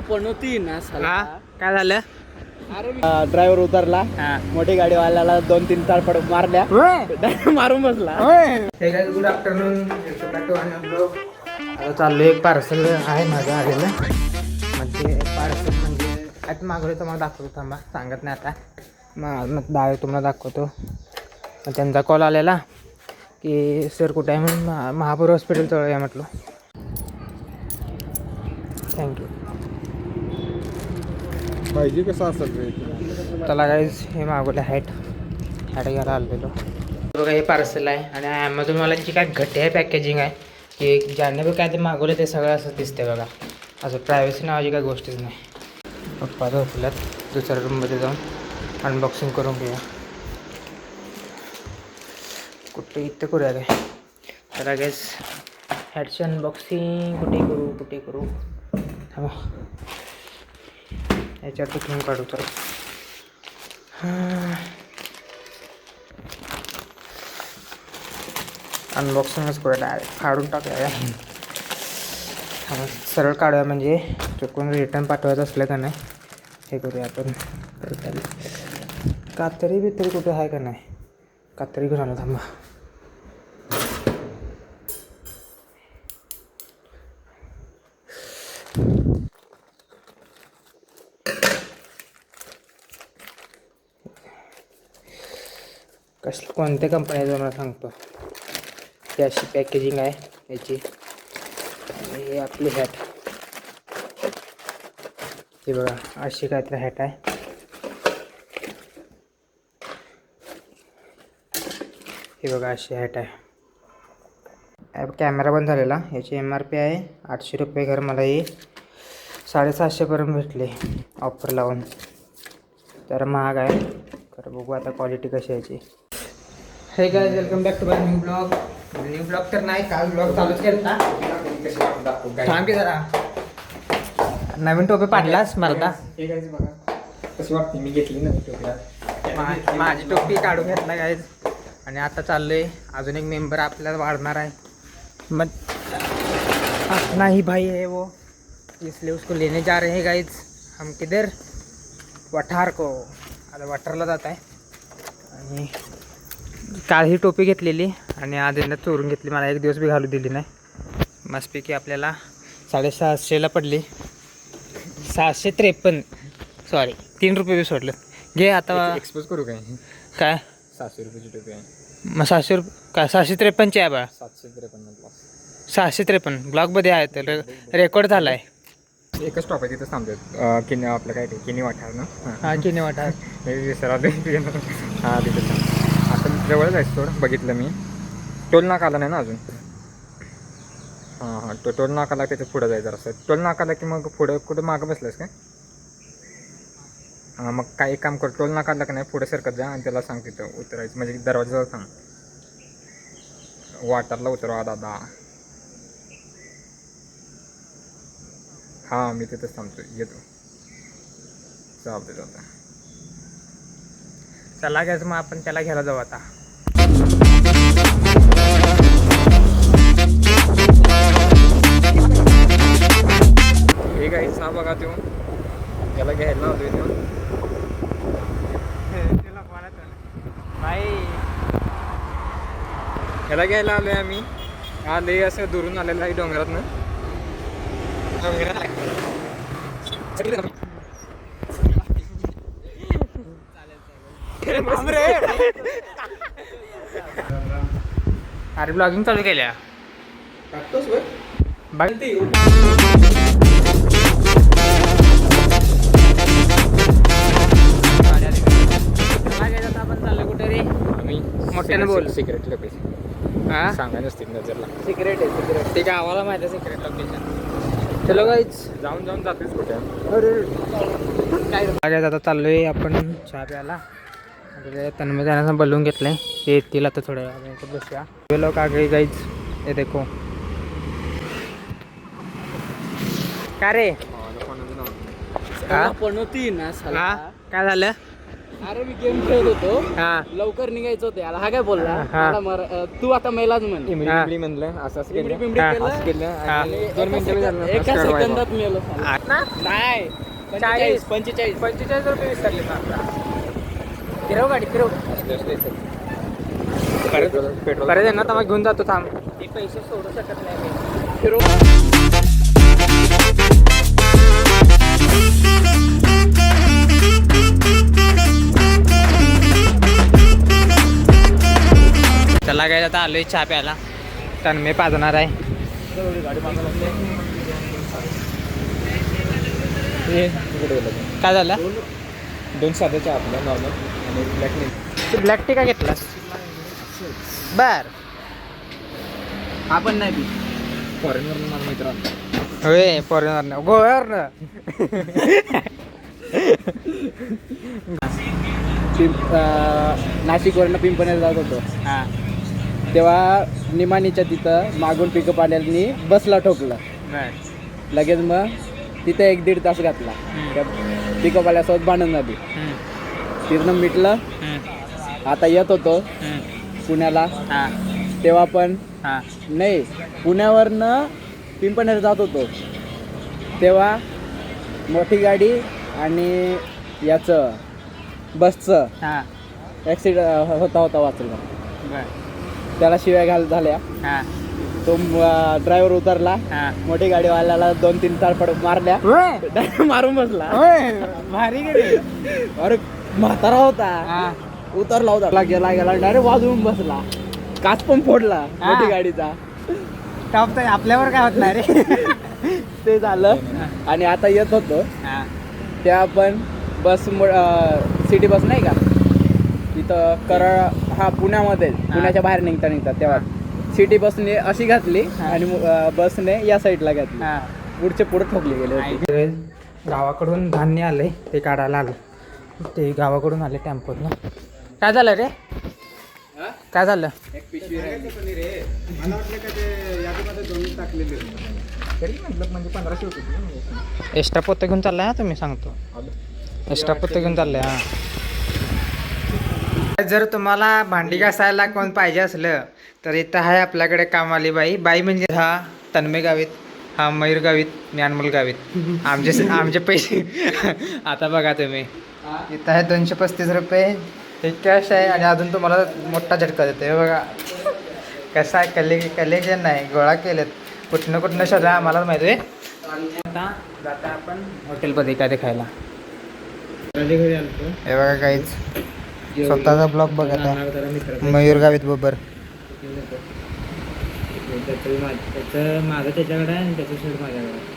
पनोती ना हा काय झालं? ड्रायव्हर उतरला, हा मोठी गाडीवाल्याला 2-3 तारपड मारल्या, मारून बसला. Good afternoon. आता चाललो एक पार्सल आहे माझं आलेलं. म्हणजे पार्सल म्हणजे आता मागवलं तर मला दाखवतो, थांबा सांगत नाही आता. मग तुम्हाला दाखवतो. मग त्यांचा कॉल आलेला की सर कुठे आहे म्हणून महापौर हॉस्पिटल जवळ या म्हटलं. थँक्यू. पाहिजे कसं असेल त्याला काहीच हे मागवलं हॅट घ्यायला आलेलो. बघा हे पार्सल आहे आणि ॲमेझॉनवाल्यांची काय घटिया पॅकेजिंग आहे की ज्याने बी काय ते मागवलं ते सगळं असं दिसते बघा. असं प्रायव्हसी नावाची काही गोष्टीच नाही. पप्पा झोपल्यात, दुसऱ्या रूममध्ये जाऊन अनबॉक्सिंग करून घेऊया. कुठे इथं करूया काय तर गॅस हॅटची अनबॉक्सिंग कुठे करू थांबा याच्यात घेऊन काढू तर. अनबॉक्सिंगच करूया डायरेक्ट फाडून टाकूया. सरळ काढूया म्हणजे चुकून रिटर्न पाठवायचं असलं का नाही हे करूया आपण. कात्री बित्री कुठे आहे का नाही, कात्री घेऊन आलो थांबा. कोणत्या कंपनीचं मला सांगतो. ही अशी पॅकेजिंग आहे याची. हे आपली हॅट, हे बघा अशी काहीतरी हॅट आहे. हे बघा अशी हॅट आहे. कॅमेरा बंद झालेला. याची MRP आहे 800 रुपये. घर मला ही 750पर्यंत भेटले ऑफर लावून. तर महाग आहे तर बघू आता क्वालिटी कशी याची. Hey guys welcome back to my new blog तर नाही, काल ब्लॉग चालूच केला. थांब की जरा. नवीन टोपी पाडलास मला. कशी वाटते? मी घेतली नवीन टोपी. माझी टोपी काढून घेतला गाईज. आणि आता चाललोय, अजून एक मेंबर आपल्याला वाढणार आहे. मग अपना ही भाई है वो, इसलिए उसको लेने जा रहे हैं गाइज. हम किधर? वठार को. आता वठारला जात आहे. आणि काल ही टोपी घेतलेली आणि आज यांना चोरून घेतली. मला एक दिवस बी घालू दिली नाही. मस्तपैकी आपल्याला 750ला पडली. 653 सॉरी 3 रुपये बी सोडलं. घे आता. एक्सपोज करू काय? काय 700 रुपयाची टोपी आहे. मग 700 काय 653ची आहे बा. 753 653 ब्लॉगमध्ये आहे तर रेकॉर्ड झाला आहे. एकच टॉप आहे तिथं थांबतात. किनी आपलं काय ते किनी वाठार ना. हा किने वाटा मी विसरा हां तिथं आता जवळच आहे सोड. बघितलं मी. टोल नाका आला नाही ना अजून. हां टोल नाकाला त्याच्या पुढं जायचं असं. टोल नाकाला की मग पुढं कुठं मागं बसलंस काय? हां मग काय एक काम कर, टोल नाकाला का नाही पुढं सरकत जा आणि त्याला सांग तिथं उतरायचं. म्हणजे दरवाजाजवळ सांग वाटारला उतरवा दादा. हां मी तिथंच थांबतो, येतो. चालतं. चला घ्यायचं मग आपण त्याला घ्यायला जाऊ आता. हे काही ना बघा तो त्याला घ्यायला होतो इथं. ह्याला घ्यायला आलोय आम्ही. आले असं दुरून आलेलं आहे डोंगरातनं. अरे ब्लॉगिंग चालू केल्या बघ. आपण चाललो कुठे रे? आम्ही मोठ्यानं बोल. सिक्रेट लोकेशन हा सांगायला नसतील नजरला. सिक्रेट आहे सिक्रेट. ते गावाला माहिती आहे सिक्रेट लोकेशन. चलो गाईच जाऊन जातेच कुठे. काय आता चाललोय आपण चहा प्यायला. तन्मय त्यांना बोलवून घेतलंय. ते येतील आता थोड्या वेळात बसूया. गेलो का गाईच. हे देखो का रे? नाव पनोती ना. काय झालं? अरे मी गेम खेळत होतो हा लवकर निघायचं होतं याला हा काय बोलला हा. तू आता मेलाच म्हण इमली हा. इमली म्हणलं असं असं इमडी केलं पिंबडी हा. केलं. असं केलं हा. आणि 2 मिनिटं झालं एका असं करायला. सेकंदात मेलो साला. ना नाही 40. 45 45 रुपये विसरले फिरव गाडी फिरव पेट्रोल परत यांना तमा घेऊन जातो थांब ते पैसे सोडू शकत नाही मी. फिरो चला काय आता आलोय चहा प्यायला तन्मे पाजणार आहे काय झालं 2 साध्याच्या आपल्या नॉर्मल आणि ब्लॅक मिल्क. तू ब्लॅक टी का घेतलास बर हा पण नाही पी. फॉरेनवर मला मित्र आणला. होय फॉरेनर गोव्यावर नाशिकवरनं पिंपण्याला जात होतो हां तेव्हा निमाणीच्या तिथं मागून पिकअप आल्यानी बसला ठोकलं बर लगेच मग तिथे 1-1.5 तास घातला त्या पिकअप आल्यासोबत भांडण झाली तिथनं मिटलं आता येत होतो पुण्याला हां तेव्हा पण हां नाही पुण्यावरनं पिंपण्याला जात होतो तेव्हा मोठी गाडी आणि याचं बसचं हां ॲक्सिडेंट होता वाचला बर त्याला शिव्या झाल्या हां तो ड्रायव्हर उतरला हां मोठी गाडीवाल्याला 2-3 तारपड मारल्या होय डायरेक्ट मारून बसला होय भारी गेली अरे म्हातारा होता हां उतरला होता गेला डायरेक्ट वाजवून बसला काच पण फोडला हा. मोठी गाडीचा टॉप तर आपल्यावर काय होत नाही रे ते झालं आणि आता येत होतो हां त्या आपण बस सिटी बस नाही का तिथं करळ हा पुण्यामध्ये पुण्याच्या बाहेर निघता तेव्हा सिटी बसने अशी घातली आणि बसने या साईडला घातली हां पुढचे पुढे ठोकले गेले होते गावाकडून धान्य आलंय ते काढायला आलं ते गावाकडून आले टेम्पोतनं काय झालं रे काय झालं म्हणजे 1500 होते. एक्स्ट्रा पोतं घेऊन चाललाय हा तुम्ही सांगतो एक्स्ट्रा पोतं घेऊन चाललंय हा जर तुम्हाला भांडी घासायला कोण पाहिजे असलं तर इथं आहे आपल्याकडे कामाली बाई म्हणजे हा तन्मे गावीत हा मयूर गावीत मी अनमोल गावीत आमचे पैसे आता बघा तुम्ही इथं आहे 235 रुपये हे कॅश आहे आणि अजून तुम्हाला मोठा झटका देतो हे बघा कसं आहे कलेक्शन नाही गोळा केलेत कुठनं शोधा आम्हाला माहिती आहे आता जाता आपण हॉटेलमध्ये काय ते खायला हे बघा काहीच स्वतःचा ब्लॉग बघत आहे मयूर गावीत बरोबर माझं त्याच्याकडे आहे आणि त्याचं शर्ट माझ्याकडे